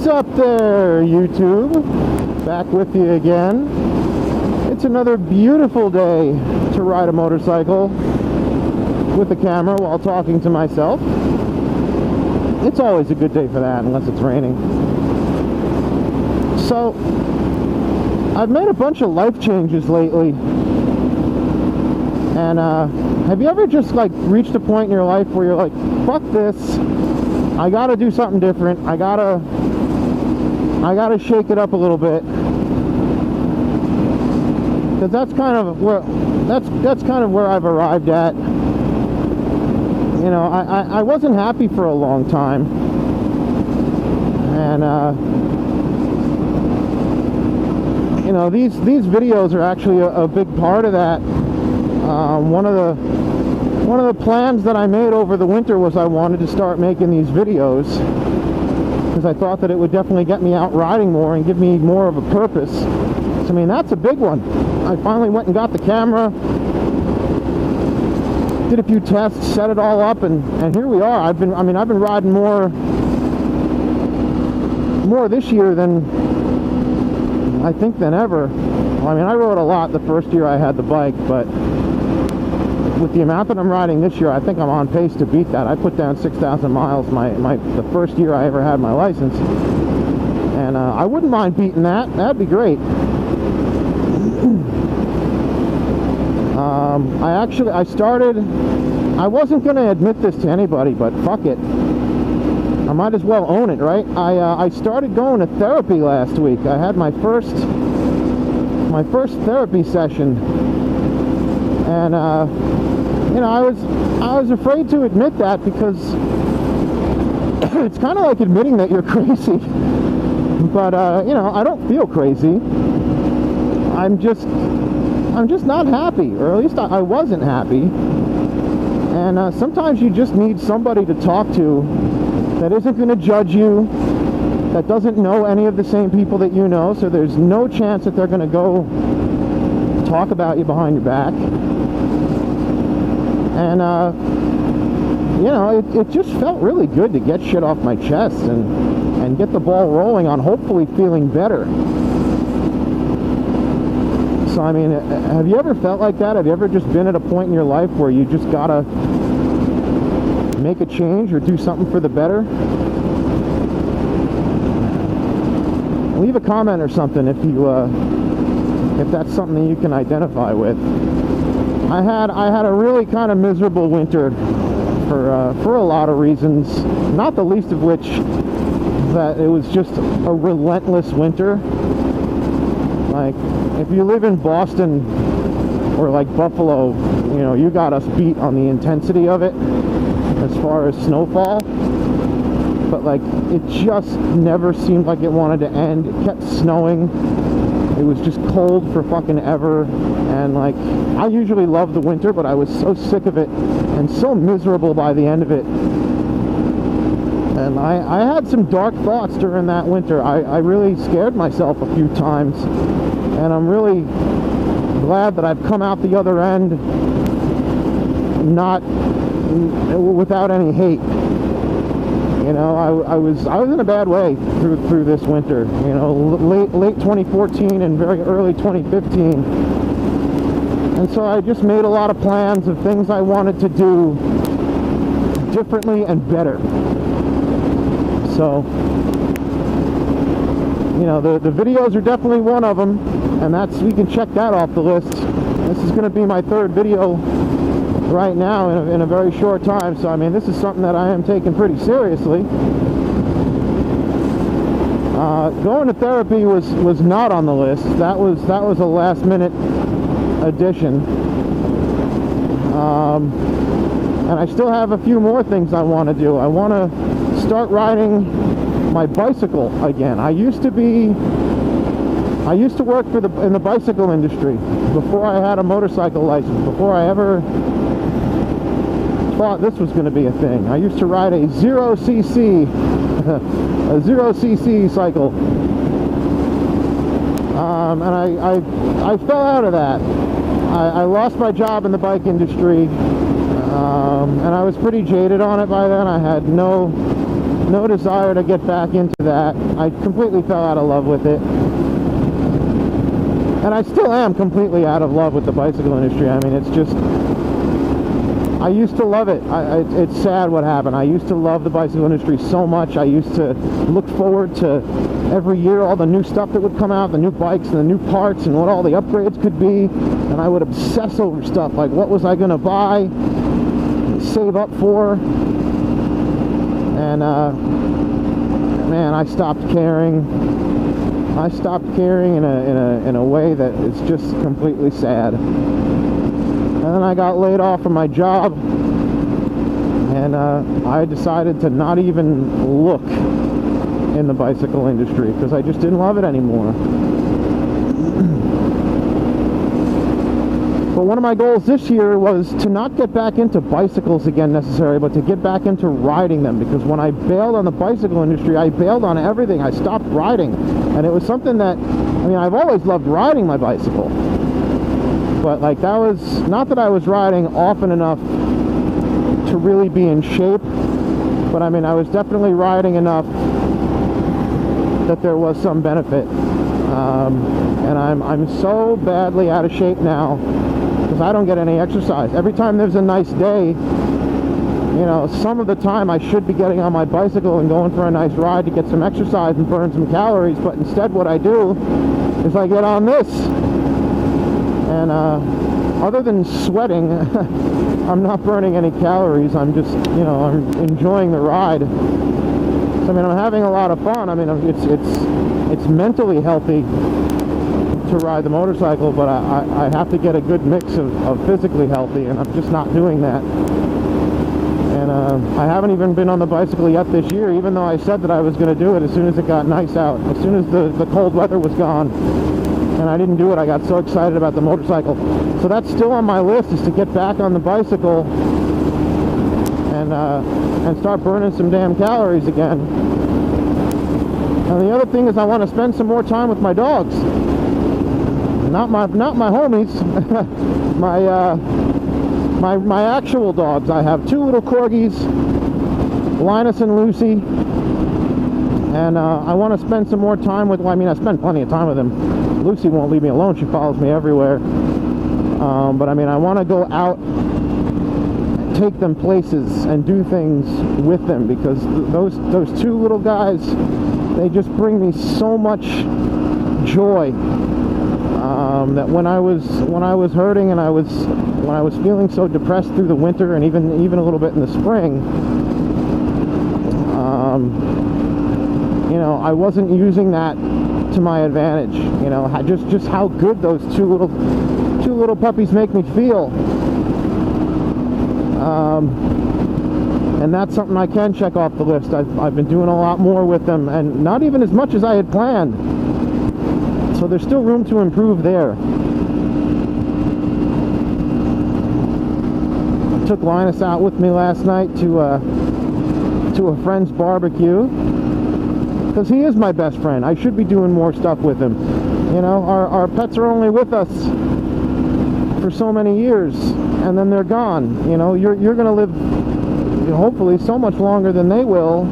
What's up there, YouTube? Back with you again. It's another beautiful day to ride a motorcycle with the camera while talking to myself. It's always a good day for that, unless it's raining. So, I've made a bunch of life changes lately. And, have you ever just, like, reached a point in your life where you're like, fuck this, I gotta do something different, I gotta shake it up a little bit. Because that's kind of where I've arrived at. You know, I wasn't happy for a long time. And, you know, these videos are actually a big part of that. One of the plans that I made over the winter was I wanted to start making these videos because I thought that it would definitely get me out riding more and give me more of a purpose. So, I mean, that's a big one. I finally went and got the camera, did a few tests, set it all up, and here we are. I've been riding more this year than I think than ever. Well, I mean, I rode a lot the first year I had the bike, but with the amount that I'm riding this year, I think I'm on pace to beat that. I put down 6,000 miles the first year I ever had my license, and I wouldn't mind beating that. That'd be great. I wasn't going to admit this to anybody, but fuck it, I might as well own it, right? I started going to therapy last week. I had my first therapy session, and you know, I was afraid to admit that because it's kind of like admitting that you're crazy. But you know, I don't feel crazy. I'm just not happy, or at least I wasn't happy. And sometimes you just need somebody to talk to that isn't going to judge you, that doesn't know any of the same people that you know, so there's no chance that they're going to go talk about you behind your back. And you know, it just felt really good to get shit off my chest and get the ball rolling on hopefully feeling better. So, I mean, have you ever felt like that? Have you ever just been at a point in your life where you just gotta make a change or do something for the better? Leave a comment or something if that's something that you can identify with. I had a really kind of miserable winter for a lot of reasons, not the least of which that it was just a relentless winter. Like, if you live in Boston or like Buffalo, you know, you got us beat on the intensity of it as far as snowfall. But like, it just never seemed like it wanted to end. It kept snowing. It was just cold for fucking ever. And like, I usually love the winter, but I was so sick of it and so miserable by the end of it. And I had some dark thoughts during that winter. I really scared myself a few times. And I'm really glad that I've come out the other end not without any hate. You know, I was in a bad way through this winter. You know, late 2014 and very early 2015. And so I just made a lot of plans of things I wanted to do differently and better. So, you know, the videos are definitely one of them, and we can check that off the list. This is going to be my third video right now in a very short time, so I mean, this is something that I am taking pretty seriously. Going to therapy was not on the list. That was a last minute addition. And I still have a few more things I want to do. I want to start riding my bicycle again. I used to work in the bicycle industry before I had a motorcycle license, before I ever thought this was going to be a thing. I used to ride a 0cc a 0cc cycle, and I fell out of that. I lost my job in the bike industry, and I was pretty jaded on it by then. I had no no desire to get back into that. I completely fell out of love with it. And I still am completely out of love with the bicycle industry. I mean, it's just, I used to love it. It's sad what happened. I used to love the bicycle industry so much. I used to look forward to every year all the new stuff that would come out, the new bikes and the new parts and what all the upgrades could be. And I would obsess over stuff like what was I going to buy, save up for. And man, I stopped caring. I stopped caring in a way that is just completely sad. And then I got laid off from my job, and I decided to not even look in the bicycle industry because I just didn't love it anymore. But one of my goals this year was to not get back into bicycles again necessarily, but to get back into riding them, because when I bailed on the bicycle industry, I bailed on everything. I stopped riding, and it was something that, I mean, I've always loved riding my bicycle, but like that was, not that I was riding often enough to really be in shape, but I mean, I was definitely riding enough that there was some benefit. And I'm so badly out of shape now because I don't get any exercise. Every time there's a nice day, you know, some of the time I should be getting on my bicycle and going for a nice ride to get some exercise and burn some calories, but instead what I do is I get on this. And other than sweating, I'm not burning any calories. I'm just, you know, I'm enjoying the ride. So, I mean, I'm having a lot of fun. I mean, it's mentally healthy to ride the motorcycle, but I have to get a good mix of physically healthy, and I'm just not doing that. And I haven't even been on the bicycle yet this year, even though I said that I was going to do it as soon as it got nice out, as soon as the cold weather was gone. And I didn't do it. I got so excited about the motorcycle. So that's still on my list, is to get back on the bicycle and start burning some damn calories again. And the other thing is I want to spend some more time with my dogs. Not my homies, my actual dogs. I have two little corgis, Linus and Lucy, and I want to spend some more time with, well, I mean, I spend plenty of time with them. Lucy won't leave me alone. She follows me everywhere. But I mean, I want to go out, take them places, and do things with them, because those two little guys, they just bring me so much joy. That when I was hurting and when I was feeling so depressed through the winter and even a little bit in the spring, you know, I wasn't using that to my advantage. You know, just how good those two little puppies make me feel. And that's something I can check off the list. I've been doing a lot more with them, and not even as much as I had planned. So there's still room to improve there. I took Linus out with me last night to a friend's barbecue, because he is my best friend. I should be doing more stuff with him. You know, our pets are only with us for so many years, and then they're gone. You know, you're going to live, hopefully, so much longer than they will.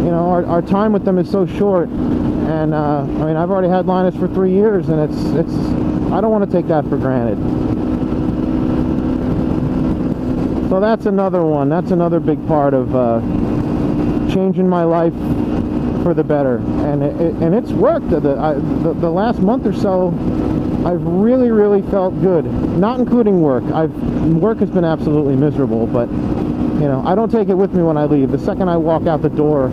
You know, our time with them is so short. And I mean, I've already had Linus for 3 years, and it's I don't want to take that for granted. So that's another one. That's another big part of changing my life for the better, and it's worked. The last month or so, I've really felt good. Not including work. Work has been absolutely miserable, but you know, I don't take it with me when I leave. The second I walk out the door,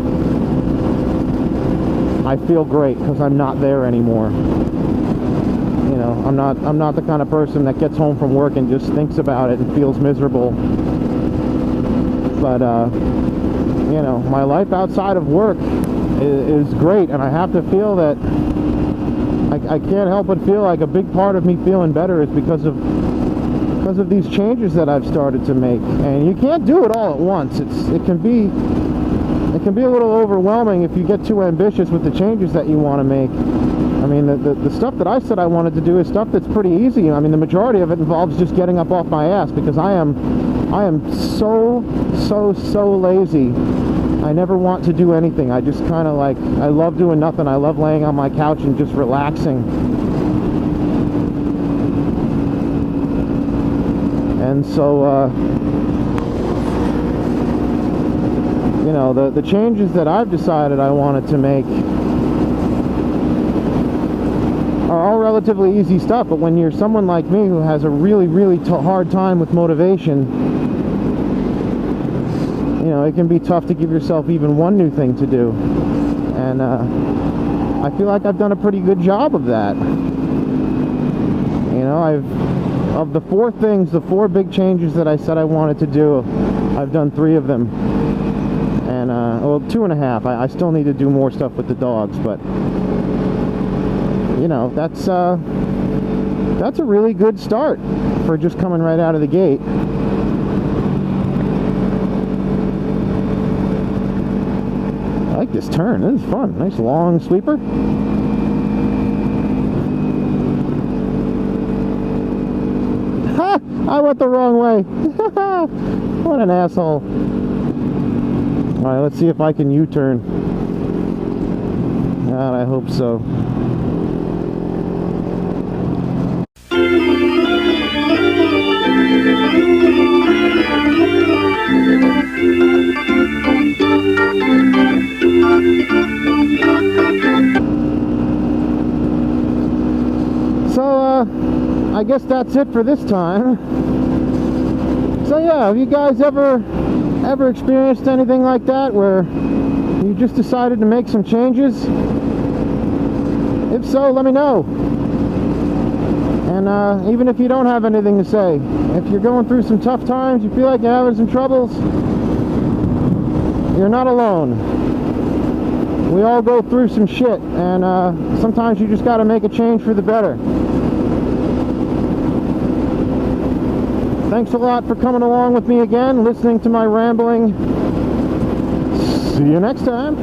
I feel great, because I'm not there anymore. You know, I'm not the kind of person that gets home from work and just thinks about it and feels miserable. But you know, my life outside of work is great, and I have to feel that I can't help but feel like a big part of me feeling better is because of these changes that I've started to make. And you can't do it all at once. It can be a little overwhelming if you get too ambitious with the changes that you want to make. I mean, the stuff that I said I wanted to do is stuff that's pretty easy. I mean, the majority of it involves just getting up off my ass, because I am so so lazy. I never want to do anything. I just kind of like, I love doing nothing. I love laying on my couch and just relaxing. And so, you know, the changes that I've decided I wanted to make are all relatively easy stuff, but when you're someone like me who has a really hard time with motivation, you know, it can be tough to give yourself even one new thing to do. And I feel like I've done a pretty good job of that. You know, of the 4 things, the 4 big changes that I said I wanted to do, I've done 3 of them. And, well, 2.5. I still need to do more stuff with the dogs, but, you know, that's a really good start for just coming right out of the gate. I like this turn. This is fun. Nice long sweeper. Ha! I went the wrong way. What an asshole. Alright, let's see if I can U-turn. God, I hope so. So, I guess that's it for this time. So yeah, have you guys ever experienced anything like that where you just decided to make some changes? If so, let me know. And even if you don't have anything to say, if you're going through some tough times, you feel like you're having some troubles, you're not alone. We all go through some shit, and sometimes you just got to make a change for the better. Thanks a lot for coming along with me again, listening to my rambling. See you next time.